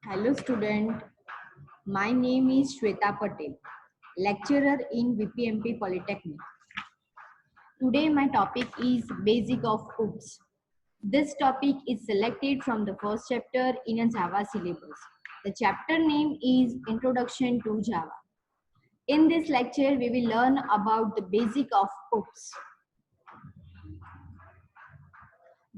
Hello student, my name is Shweta Patel, lecturer in VPMP Polytechnic. Today my topic is Basic of OOPS. This topic is selected from the first chapter in a Java syllabus. The chapter name is Introduction to Java. In this lecture, we will learn about the basic of OOPS.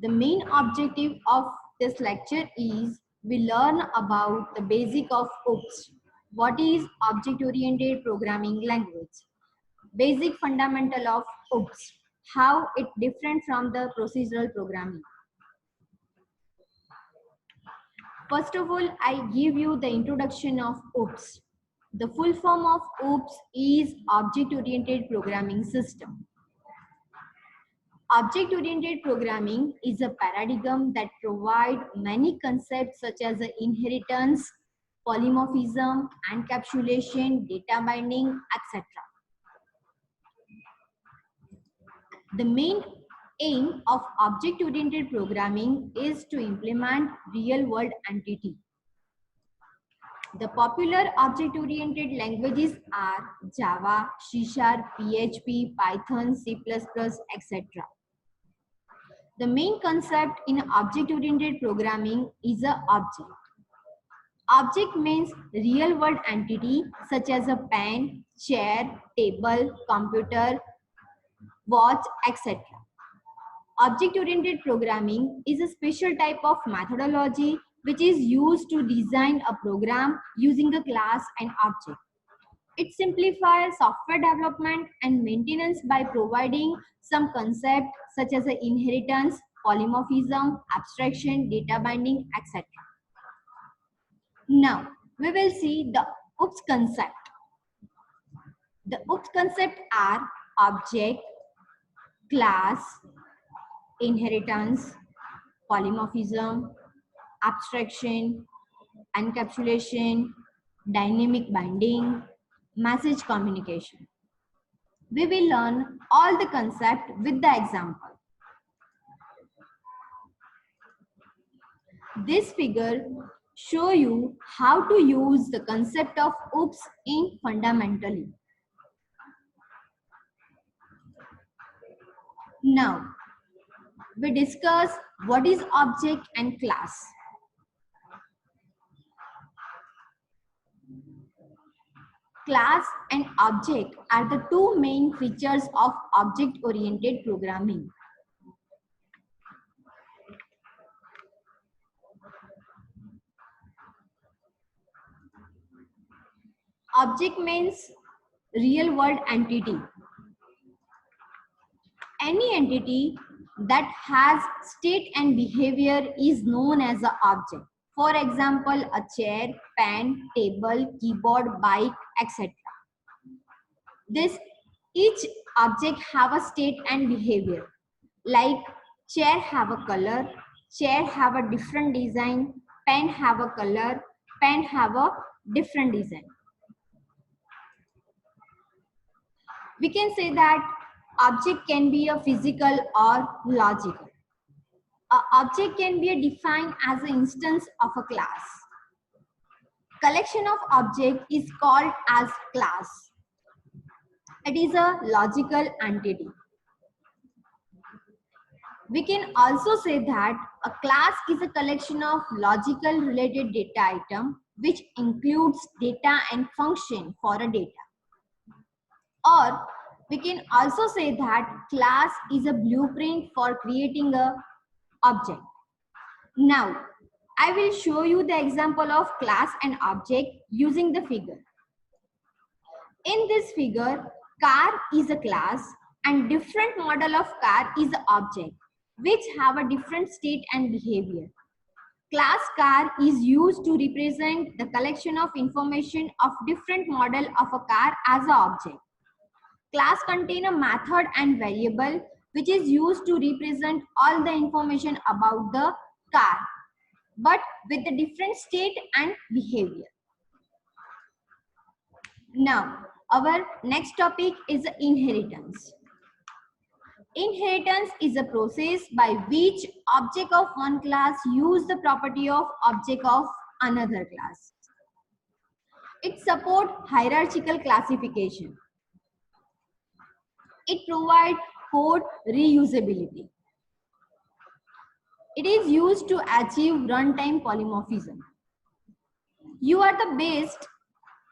The main objective of this lecture is we learn about the basic of OOPS. What is object-oriented programming language? Basic fundamental of OOPS. How it different from the procedural programming. First of all, I give you the introduction of OOPS. The full form of OOPS is Object-Oriented Programming System. Object-oriented programming is a paradigm that provides many concepts such as inheritance, polymorphism, encapsulation, data binding, etc. The main aim of object-oriented programming is to implement real-world entity. The popular object-oriented languages are Java, C#, PHP, Python, C++, etc. The main concept in object-oriented programming is an object. Object means real-world entity such as a pen, chair, table, computer, watch, etc. Object-oriented programming is a special type of methodology which is used to design a program using a class and object. It simplifies software development and maintenance by providing some concept such as inheritance, polymorphism, abstraction, data binding, etc. Now, we will see the OOPS concept. The OOPS concept are object, class, inheritance, polymorphism, abstraction, encapsulation, dynamic binding, message communication. We will learn all the concept with the example. This figure show you how to use the concept of OOPS in fundamentally. Now, we discuss what is object and class. Class and object are the two main features of object-oriented programming. Object means real-world entity. Any entity that has state and behavior is known as an object. For example, a chair, pen, table, keyboard, bike, etc. Each object have a state and behavior. Like chair have a color, chair have a different design, pen have a color, pen have a different design. We can say that object can be a physical or logical. An object can be defined as an instance of a class. Collection of object is called as class. It is a logical entity. We can also say that a class is a collection of logical related data item which includes data and function for a data. Or we can also say that class is a blueprint for creating a object. Now, I will show you the example of class and object using the figure. In this figure, car is a class and different model of car is an object which have a different state and behavior. Class car is used to represent the collection of information of different model of a car as an object. Class contain a method and variable which is used to represent all the information about the car, but with a different state and behavior. Now, our next topic is inheritance. Inheritance is a process by which object of one class use the property of object of another class. It supports hierarchical classification. It provides code reusability. It is used to achieve runtime polymorphism. You are the best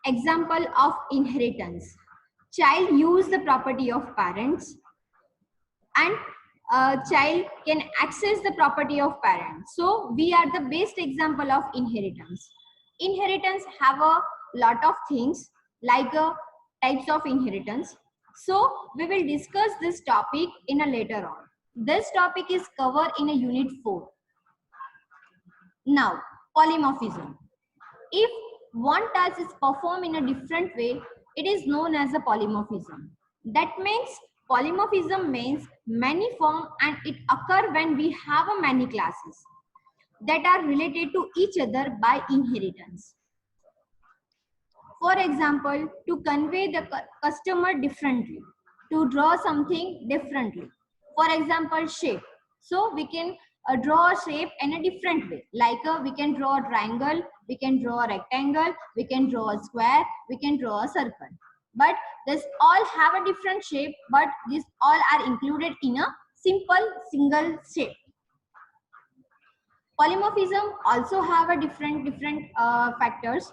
example of inheritance. Child use the property of parents and child can access the property of parents. So we are the best example of inheritance. Inheritance have a lot of things like types of inheritance. So we will discuss this topic in a later on. This topic is covered in a unit 4. Now, polymorphism. If one task is performed in a different way, it is known as a polymorphism. That means polymorphism means many forms and it occurs when we have a many classes that are related to each other by inheritance. For example, to convey the customer differently, to draw something differently. For example, shape. So we can draw a shape in a different way. Like we can draw a triangle, we can draw a rectangle, we can draw a square, we can draw a circle. But this all have a different shape, but these all are included in a simple single shape. Polymorphism also have a different factors.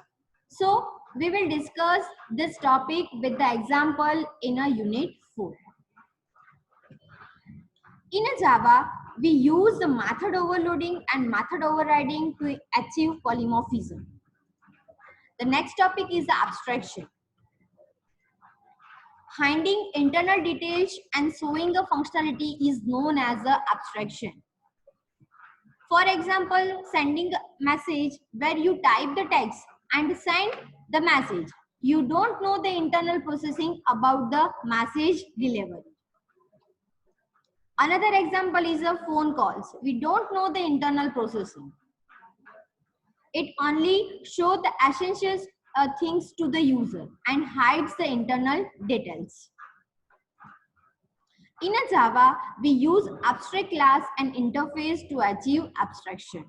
So we will discuss this topic with the example in a unit 4. In a Java, we use the method overloading and method overriding to achieve polymorphism. The next topic is the abstraction. Hiding internal details and showing a functionality is known as the abstraction. For example, sending a message where you type the text and send the message. You don't know the internal processing about the message delivery. Another example is a phone calls. We don't know the internal processing. It only shows the essential things to the user and hides the internal details. In a Java, we use abstract class and interface to achieve abstraction.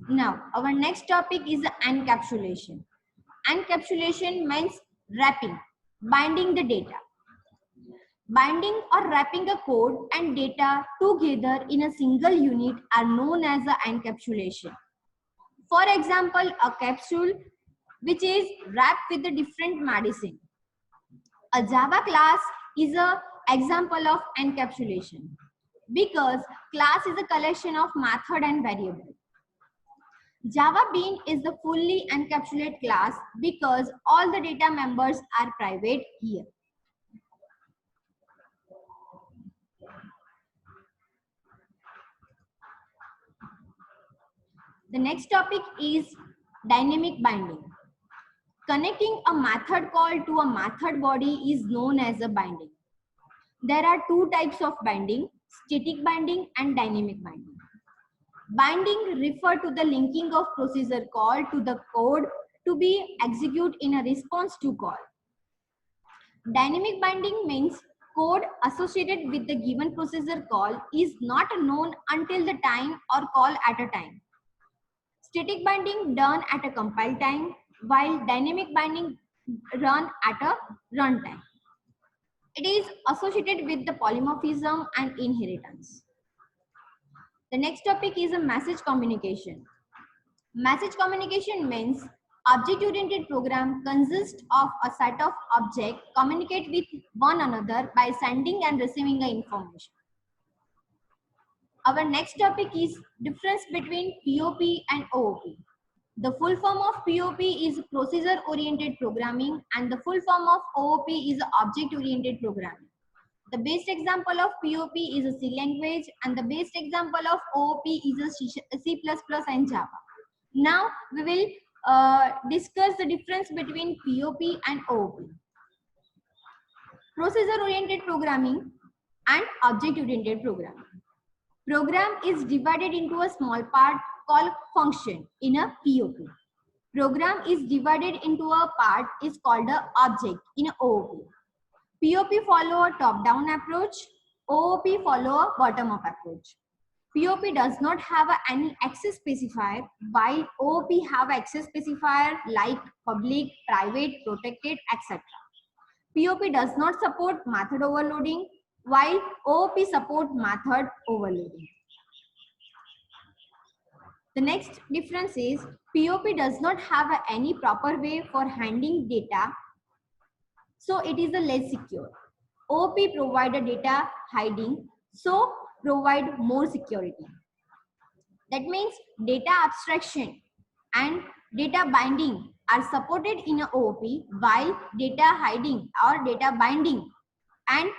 Now, our next topic is encapsulation. Encapsulation means wrapping, binding the data. Binding or wrapping a code and data together in a single unit are known as encapsulation. For example, a capsule which is wrapped with a different medicine. A Java class is an example of encapsulation because class is a collection of method and variable. Java Bean is the fully encapsulated class because all the data members are private here. The next topic is dynamic binding. Connecting a method call to a method body is known as a binding. There are two types of binding, static binding and dynamic binding. Binding refer to the linking of procedure call to the code to be executed in a response to call. Dynamic binding means code associated with the given procedure call is not known until the time or call at a time. Static binding done at a compile time, while dynamic binding run at a runtime. It is associated with the polymorphism and inheritance. The next topic is a message communication. Message communication means object-oriented program consists of a set of objects communicate with one another by sending and receiving the information. Our next topic is difference between POP and OOP. The full form of POP is procedure-oriented programming and the full form of OOP is object-oriented programming. The best example of POP is a C language and the best example of OOP is a C++ and Java. Now we will discuss the difference between POP and OOP. Procedure-oriented programming and object-oriented programming. Program is divided into a small part called function in a POP. Program is divided into a part is called a object in a OOP. POP follow a top-down approach. OOP follow a bottom-up approach. POP does not have any access specifier, while OOP have access specifier like public, private, protected, etc. POP does not support method overloading, while OOP support method overloading. The next difference is POP does not have any proper way for handling data, so it is less secure. OOP provide a data hiding, so provide more security. That means data abstraction and data binding are supported in a OOP, while data hiding or data binding and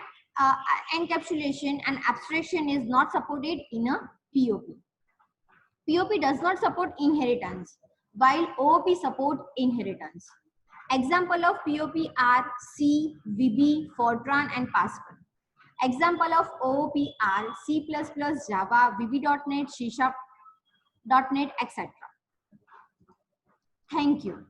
encapsulation and abstraction is not supported in a POP. POP does not support inheritance, while OOP support inheritance. Example of POP are C, VB, Fortran, and Pascal. Example of OOP are C++, Java, VB.NET, C#, .NET, etc. Thank you.